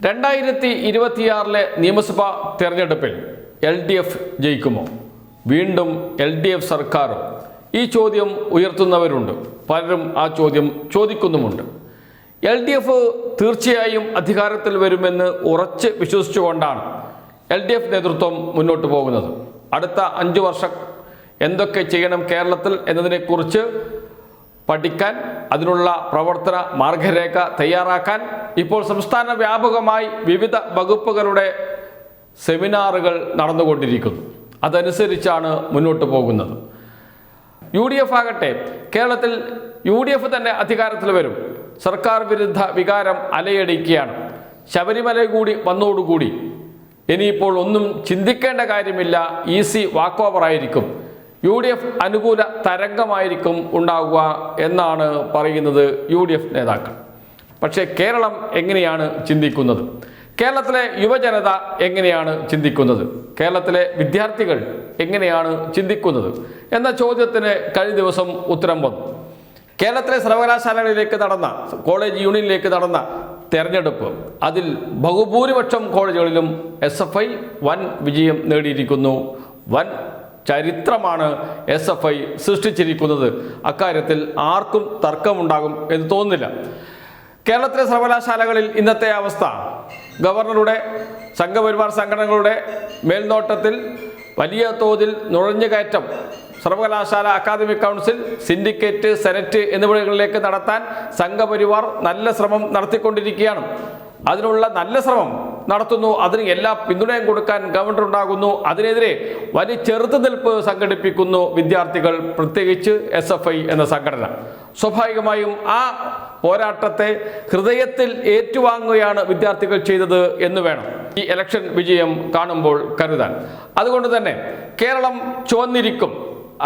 2026 നിയമസഭാ തെരഞ്ഞെടുപ്പിൽ LDF ജയിക്കുമോ? വീണ്ടും LDF സർക്കാരോ? ഈ ചോദ്യം ഉയർത്തുന്നവരുണ്ട്. പലരും ആ ചോദ്യം ചോദിക്കുന്നുമുണ്ട്. LDF തീർച്ചയായും അധികാരത്തിൽ വരുമെന്ന് ഉറച്ച് വിശ്വസിച്ചുകൊണ്ടാണ് LDF നേതൃത്വം മുന്നോട്ട് പോകുന്നത്. അടുത്ത 5 വർഷം എന്തൊക്കെ ചെയ്യണം കേരളത്തിൽ എന്നതിനെക്കുറിച്ച് പഠിക്കാൻ, അതിനുള്ള പ്രവർത്തന മാർഗരേഖ തയ്യാറാക്കാൻ ഇപ്പോൾ സംസ്ഥാന വ്യാപകമായി വിവിധ വകുപ്പുകളുടെ സെമിനാറുകൾ നടന്നുകൊണ്ടിരിക്കുന്നു. അതനുസരിച്ചാണ് മുന്നോട്ട് പോകുന്നത്. UDF ആകട്ടെ, കേരളത്തിൽ UDF തന്നെ അധികാരത്തിൽ വരും. സർക്കാർ വിരുദ്ധ വികാരം അലയടിക്കുകയാണ്. ശബരിമല കൂടി വന്നോടുകൂടി ഇനിയിപ്പോൾ ഒന്നും ചിന്തിക്കേണ്ട കാര്യമില്ല. ഈസി വാക്ക് ഓവർ ആയിരിക്കും. UDF അനുകൂല തരംഗമായിരിക്കും ഉണ്ടാവുക എന്നാണ് പറയുന്നത് UDF നേതാക്കൾ. പക്ഷേ കേരളം എങ്ങനെയാണ് ചിന്തിക്കുന്നത്? കേരളത്തിലെ യുവജനത എങ്ങനെയാണ് ചിന്തിക്കുന്നത്? കേരളത്തിലെ വിദ്യാർത്ഥികൾ എങ്ങനെയാണ് ചിന്തിക്കുന്നത് എന്ന ചോദ്യത്തിന് കഴിഞ്ഞ ദിവസം ഉത്തരം വന്നു. കേരളത്തിലെ സർവകലാശാലകളിലേക്ക് നടന്ന, കോളേജ് യൂണിയനിലേക്ക് നടന്ന തെരഞ്ഞെടുപ്പ്, അതിൽ ബഹുഭൂരിപക്ഷം കോളേജുകളിലും SFI വൻ വിജയം നേടിയിരിക്കുന്നു. വൻ ചരിത്രമാണ് SFI സൃഷ്ടിച്ചിരിക്കുന്നത്. അക്കാര്യത്തിൽ ആർക്കും തർക്കമുണ്ടാകും എന്ന് തോന്നുന്നില്ല. കേരളത്തിലെ സർവകലാശാലകളിൽ ഇന്നത്തെ അവസ്ഥ, ഗവർണറുടെ സംഘപരിവാർ സംഘടനകളുടെ മേൽനോട്ടത്തിൽ വലിയ തോതിൽ നുഴഞ്ഞുകയറ്റം സർവകലാശാല അക്കാദമിക് കൗൺസിൽ, സിൻഡിക്കേറ്റ്, സെനറ്റ് എന്നിവിടങ്ങളിലേക്ക് നടത്താൻ സംഘപരിവാർ നല്ല ശ്രമം നടത്തിക്കൊണ്ടിരിക്കുകയാണ്. അതിനുള്ള നല്ല ശ്രമം നടത്തുന്നു. അതിന് എല്ലാ പിന്തുണയും കൊടുക്കാൻ ഗവർണർ ഉണ്ടാകുന്നു. അതിനെതിരെ വലിയ ചെറുത്തുനിൽപ്പ് സംഘടിപ്പിക്കുന്നു വിദ്യാർത്ഥികൾ, പ്രത്യേകിച്ച് SFI എന്ന സംഘടന. സ്വാഭാവികമായും ആ പോരാട്ടത്തെ ഹൃദയത്തിൽ ഏറ്റുവാങ്ങുകയാണ് വിദ്യാർത്ഥികൾ ചെയ്തത് എന്ന് വേണം ഈ ഇലക്ഷൻ വിജയം കാണുമ്പോൾ കരുതാൻ. അതുകൊണ്ട് തന്നെ കേരളം ചുവന്നിരിക്കും,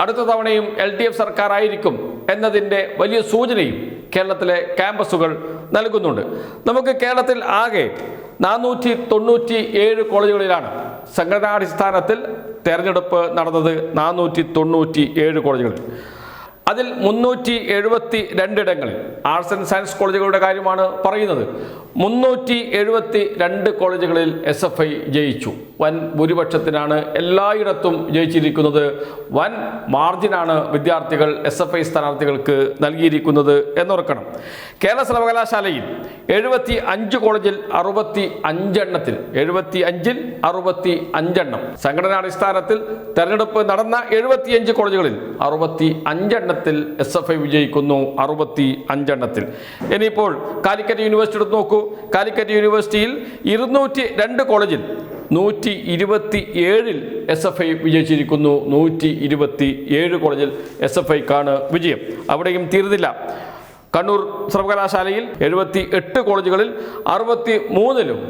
അടുത്ത തവണയും LDF സർക്കാർ ആയിരിക്കും എന്നതിൻ്റെ വലിയ സൂചനയും കേരളത്തിലെ ക്യാമ്പസുകൾ നൽകുന്നുണ്ട്. നമുക്ക് കേരളത്തിൽ ആകെ 497 കോളേജുകളിലാണ് സംഘടനാടിസ്ഥാനത്തിൽ തെരഞ്ഞെടുപ്പ് നടന്നത്. 497 കോളേജുകളിൽ, അതിൽ 372 ഇടങ്ങളിൽ ആർട്സ് ആൻഡ് സയൻസ് കോളേജുകളുടെ കാര്യമാണ് പറയുന്നത്. 372 കോളേജുകളിൽ SFI ജയിച്ചു. വൻ ഭൂരിപക്ഷത്തിനാണ് എല്ലായിടത്തും ജയിച്ചിരിക്കുന്നത്. വൻ മാർജിനാണ് വിദ്യാർത്ഥികൾ SFI സ്ഥാനാർത്ഥികൾക്ക് നൽകിയിരിക്കുന്നത് എന്നോർക്കണം. കേരള സർവകലാശാലയിൽ 75 കോളേജിൽ 65 എണ്ണത്തിൽ 75ൽ 65 സംഘടനാടിസ്ഥാനത്തിൽ തെരഞ്ഞെടുപ്പ് നടന്ന 75 കോളേജുകളിൽ 65 എണ്ണത്തിൽ SFI വിജയിക്കുന്നു. 65 എണ്ണത്തിൽ. ഇനിയിപ്പോൾ കാലിക്കറ്റ് യൂണിവേഴ്സിറ്റി എടുത്ത് നോക്കൂ. കാലിക്കറ്റ് യൂണിവേഴ്സിറ്റിയിൽ 202 കോളേജിൽ 127ൽ SFI വിജയിച്ചിരിക്കുന്നു. 127 കോളേജിൽ SFIക്കാണ് വിജയം. അവിടെയും തീർന്നില്ല. കണ്ണൂർ സർവകലാശാലയിൽ 78 കോളേജുകളിൽ 63ലും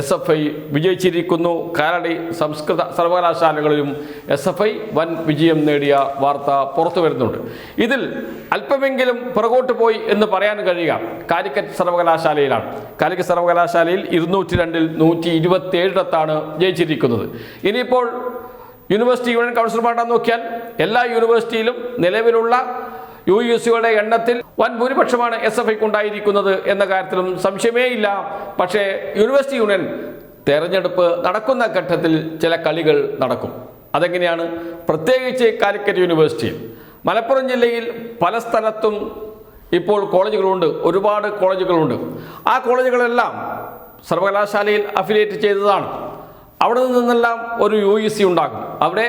SFI വിജയിച്ചിരിക്കുന്നു. കാലടി സംസ്കൃത സർവകലാശാലകളിലും SFI വൻ വിജയം നേടിയ വാർത്ത പുറത്തു വരുന്നുണ്ട്. ഇതിൽ അല്പമെങ്കിലും പുറകോട്ട് പോയി എന്ന് പറയാൻ കഴിയുക കാലിക്കറ്റ് സർവകലാശാലയിലാണ്. കാലിക്കറ്റ് സർവകലാശാലയിൽ 202ൽ 127 ജയിച്ചിരിക്കുന്നത്. ഇനിയിപ്പോൾ യൂണിവേഴ്സിറ്റി യൂണിയൻ കൗൺസിലർമാരാണെന്ന് നോക്കിയാൽ എല്ലാ യൂണിവേഴ്സിറ്റിയിലും നിലവിലുള്ള UUCകളുടെ എണ്ണത്തിൽ വൻ ഭൂരിപക്ഷമാണ് SFIക്ക് ഉണ്ടായിരിക്കുന്നത് എന്ന കാര്യത്തിലും സംശയമേ ഇല്ല. പക്ഷേ യൂണിവേഴ്സിറ്റി യൂണിയൻ തെരഞ്ഞെടുപ്പ് നടക്കുന്ന ഘട്ടത്തിൽ ചില കളികൾ നടക്കും. അതെങ്ങനെയാണ്? പ്രത്യേകിച്ച് കാലിക്കറ്റ് യൂണിവേഴ്സിറ്റിയിൽ, മലപ്പുറം ജില്ലയിൽ പല സ്ഥലത്തും ഇപ്പോൾ കോളേജുകളുണ്ട്, ഒരുപാട് കോളേജുകളുണ്ട്. ആ കോളേജുകളെല്ലാം സർവകലാശാലയിൽ അഫിലിയേറ്റ് ചെയ്തതാണ്. അവിടെ നിന്നെല്ലാം ഒരു UEC ഉണ്ടാകും. അവിടെ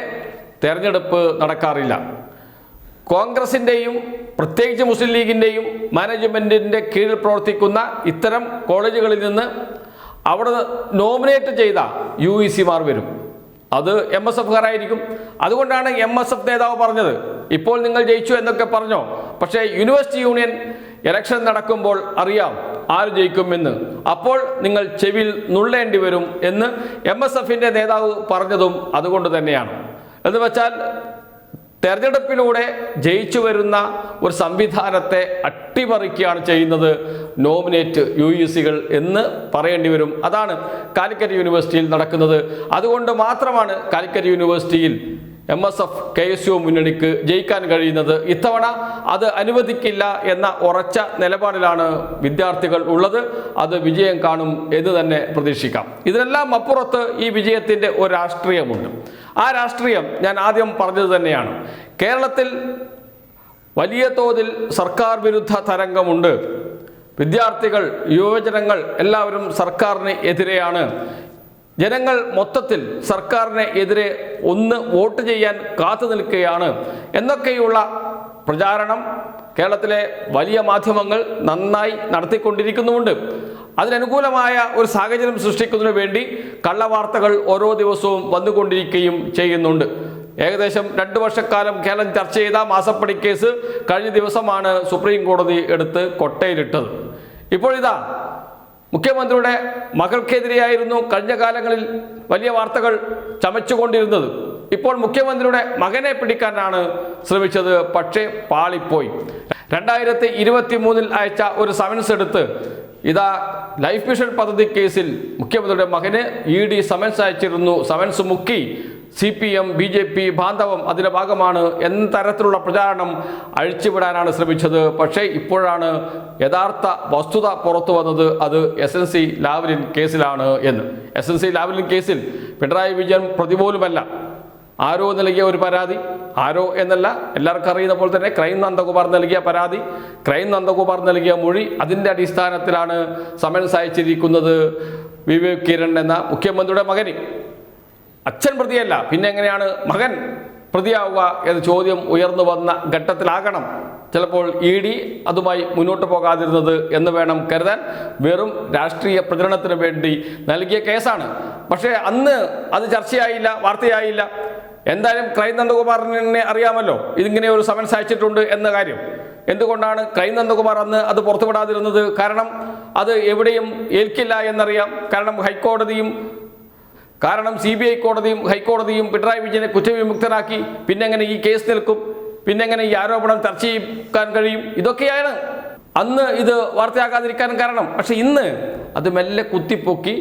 തെരഞ്ഞെടുപ്പ് നടക്കാറില്ല. കോൺഗ്രസിൻ്റെയും പ്രത്യേകിച്ച് മുസ്ലിം ലീഗിൻ്റെയും മാനേജ്മെൻറ്റിൻ്റെ കീഴിൽ പ്രവർത്തിക്കുന്ന ഇത്തരം കോളേജുകളിൽ നിന്ന് അവിടെ നോമിനേറ്റ് ചെയ്ത UECമാർ വരും. അത് MSFകാരായിരിക്കും. അതുകൊണ്ടാണ് MSF നേതാവ് പറഞ്ഞത്, ഇപ്പോൾ നിങ്ങൾ ജയിച്ചു എന്നൊക്കെ പറഞ്ഞോ, പക്ഷേ യൂണിവേഴ്സിറ്റി യൂണിയൻ ഇലക്ഷൻ നടക്കുമ്പോൾ അറിയാം ആര് ജയിക്കുമെന്ന്, അപ്പോൾ നിങ്ങൾ ചെവിയിൽ നുള്ളേണ്ടി വരും എന്ന് MSFൻ്റെ നേതാവ് പറഞ്ഞതും അതുകൊണ്ട് തന്നെയാണ്. എന്ന് വെച്ചാൽ തെരഞ്ഞെടുപ്പിലൂടെ ജയിച്ചു വരുന്ന ഒരു സംവിധാനത്തെ അട്ടിമറിക്കുകയാണ് ചെയ്യുന്നത് നോമിനേറ്റ് UECകൾ എന്ന് പറയേണ്ടി വരും. അതാണ് കാലിക്കറ്റ് യൂണിവേഴ്സിറ്റിയിൽ നടക്കുന്നത്. അതുകൊണ്ട് മാത്രമാണ് കാലിക്കറ്റ് യൂണിവേഴ്സിറ്റിയിൽ MSF KSU മുന്നണിക്ക് ജയിക്കാൻ കഴിയുന്നത്. ഇത്തവണ അത് അനുവദിക്കില്ല എന്ന ഉറച്ച നിലപാടിലാണ് വിദ്യാർത്ഥികൾ ഉള്ളത്. അത് വിജയം കാണും എന്ന് തന്നെ പ്രതീക്ഷിക്കാം. ഇതിനെല്ലാം അപ്പുറത്ത് ഈ വിജയത്തിൻ്റെ ഒരു രാഷ്ട്രീയമുണ്ട്. ആ രാഷ്ട്രീയം ഞാൻ ആദ്യം പറഞ്ഞത് തന്നെയാണ്. കേരളത്തിൽ വലിയ തോതിൽ സർക്കാർ വിരുദ്ധ തരംഗമുണ്ട്. വിദ്യാർത്ഥികൾ, യുവജനങ്ങൾ എല്ലാവരും സർക്കാരിന് എതിരെയാണ്. ജനങ്ങൾ മൊത്തത്തിൽ സർക്കാരിന് എതിരെ ഒന്ന് വോട്ട് ചെയ്യാൻ കാത്തു നിൽക്കുകയാണ് എന്നൊക്കെയുള്ള പ്രചാരണം കേരളത്തിലെ വലിയ മാധ്യമങ്ങൾ നന്നായി നടത്തിക്കൊണ്ടിരിക്കുന്നുമുണ്ട്. അതിനനുകൂലമായ ഒരു സാഹചര്യം സൃഷ്ടിക്കുന്നതിന് വേണ്ടി കള്ളവാർത്തകൾ ഓരോ ദിവസവും വന്നുകൊണ്ടിരിക്കുകയും ചെയ്യുന്നുണ്ട്. ഏകദേശം 2 വർഷക്കാലം കേരളം ചർച്ച ചെയ്ത മാസപ്പടി കേസ് കഴിഞ്ഞ ദിവസമാണ് സുപ്രീം കോടതി എടുത്ത് കൊട്ടയിലിട്ടത്. ഇപ്പോൾ ഇതാ മുഖ്യമന്ത്രിയുടെ മകൾക്കെതിരെയായിരുന്നു കഴിഞ്ഞ കാലങ്ങളിൽ വലിയ വാർത്തകൾ ചമച്ചുകൊണ്ടിരുന്നത്. ഇപ്പോൾ മുഖ്യമന്ത്രിയുടെ മകനെ പിടിക്കാനാണ് ശ്രമിച്ചത്. പക്ഷേ പാളിപ്പോയി. 2023 അയച്ച ഒരു സമൻസ് എടുത്ത് ഇതാ ലൈഫ് മിഷൻ പദ്ധതി കേസിൽ മുഖ്യമന്ത്രിയുടെ മകന് ED സമൻസ് അയച്ചിരുന്നു. സമൻസ് മുക്കി CPM BJP ബാന്ധവം അതിൻ്റെ ഭാഗമാണ് എന്ന തരത്തിലുള്ള പ്രചാരണം അഴിച്ചുവിടാനാണ് ശ്രമിച്ചത്. പക്ഷേ ഇപ്പോഴാണ് യഥാർത്ഥ വസ്തുത പുറത്തു വന്നത്. അത് SNC ലാവ്ലിൻ കേസിലാണ് എന്ന്. SNC ലാവ്ലിൻ കേസിൽ പിണറായി വിജയൻ പ്രതി പോലുമല്ല. ആരോ നൽകിയ ഒരു പരാതി, ആരോ എന്നല്ല, എല്ലാവർക്കും അറിയുന്ന പോലെ തന്നെ ക്രൈം നന്ദകുമാർ നൽകിയ പരാതി, ക്രൈം നന്ദകുമാർ നൽകിയ മൊഴി, അതിൻ്റെ അടിസ്ഥാനത്തിലാണ് സമൻസ് അയച്ചിരിക്കുന്നത് വിവേക് കിരൺ എന്ന മുഖ്യമന്ത്രിയുടെ മകന്. അച്ഛൻ പ്രതിയല്ല, പിന്നെ എങ്ങനെയാണ് മകൻ പ്രതിയാവുക എന്ന ചോദ്യം ഉയർന്നു വന്ന ഘട്ടത്തിലാകണം ചിലപ്പോൾ ED അതുമായി മുന്നോട്ട് പോകാതിരുന്നത് എന്ന് വേണം കരുതാൻ. വെറും രാഷ്ട്രീയ പ്രചരണത്തിന് വേണ്ടി നൽകിയ കേസാണ്. പക്ഷേ അന്ന് അത് ചർച്ചയായില്ല, വാർത്തയായില്ല. എന്തായാലും ക്രൈം നന്ദകുമാറിനെ അറിയാമല്ലോ ഇതിങ്ങനെ ഒരു സമൻസ് അയച്ചിട്ടുണ്ട് എന്ന കാര്യം. എന്തുകൊണ്ടാണ് ക്രൈം നന്ദകുമാർ അന്ന് അത് പുറത്തുവിടാതിരുന്നത്? കാരണം അത് എവിടെയും ഏൽക്കില്ല എന്നറിയാം. കാരണം CBI കോടതിയും ഹൈക്കോടതിയും പിണറായി വിജയനെ കുറ്റവിമുക്തനാക്കി. പിന്നെ എങ്ങനെ ഈ കേസ് നിൽക്കും? പിന്നെ എങ്ങനെ ഈ ആരോപണം ചർച്ച ചെയ്യാൻ കഴിയും? ഇതൊക്കെയാണ് അന്ന് ഇത് വാർത്തയാകാതിരിക്കാൻ കാരണം. പക്ഷെ ഇന്ന് അത് മെല്ലെ കുത്തിപ്പൊക്കി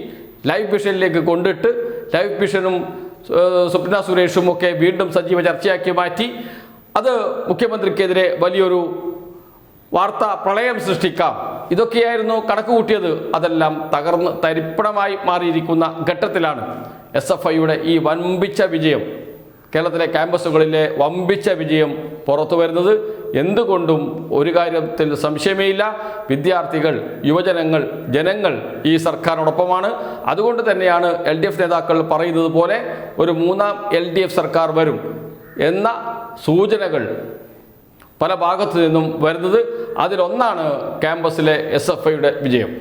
ലൈഫ് മിഷനിലേക്ക് കൊണ്ടിട്ട് ലൈഫ് മിഷനും സ്വപ്ന സുരേഷും ഒക്കെ വീണ്ടും സജീവ ചർച്ചയാക്കി മാറ്റി. അത് മുഖ്യമന്ത്രിക്കെതിരെ വലിയൊരു വാർത്താ പ്രളയം സൃഷ്ടിക്കാം. ഇതൊക്കെയായിരുന്നു കണക്ക് കൂട്ടിയത്. അതെല്ലാം തകർന്ന് തരിപ്പണമായി മാറിയിരിക്കുന്ന ഘട്ടത്തിലാണ് SFIയുടെ ഈ വമ്പിച്ച വിജയം, കേരളത്തിലെ ക്യാമ്പസുകളിലെ വമ്പിച്ച വിജയം പുറത്തു വരുന്നത്. എന്തുകൊണ്ടും ഒരു കാര്യത്തിൽ സംശയമേയില്ല, വിദ്യാർത്ഥികൾ, യുവജനങ്ങൾ, ജനങ്ങൾ ഈ സർക്കാരിനോടൊപ്പമാണ്. അതുകൊണ്ട് തന്നെയാണ് LDF നേതാക്കൾ പറയുന്നത് പോലെ ഒരു 3ാം LDF സർക്കാർ വരും എന്ന സൂചനകൾ പല ഭാഗത്തു നിന്നും വരുന്നത്. അതിലൊന്നാണ് ക്യാമ്പസിലെ SFIയുടെ വിജയം.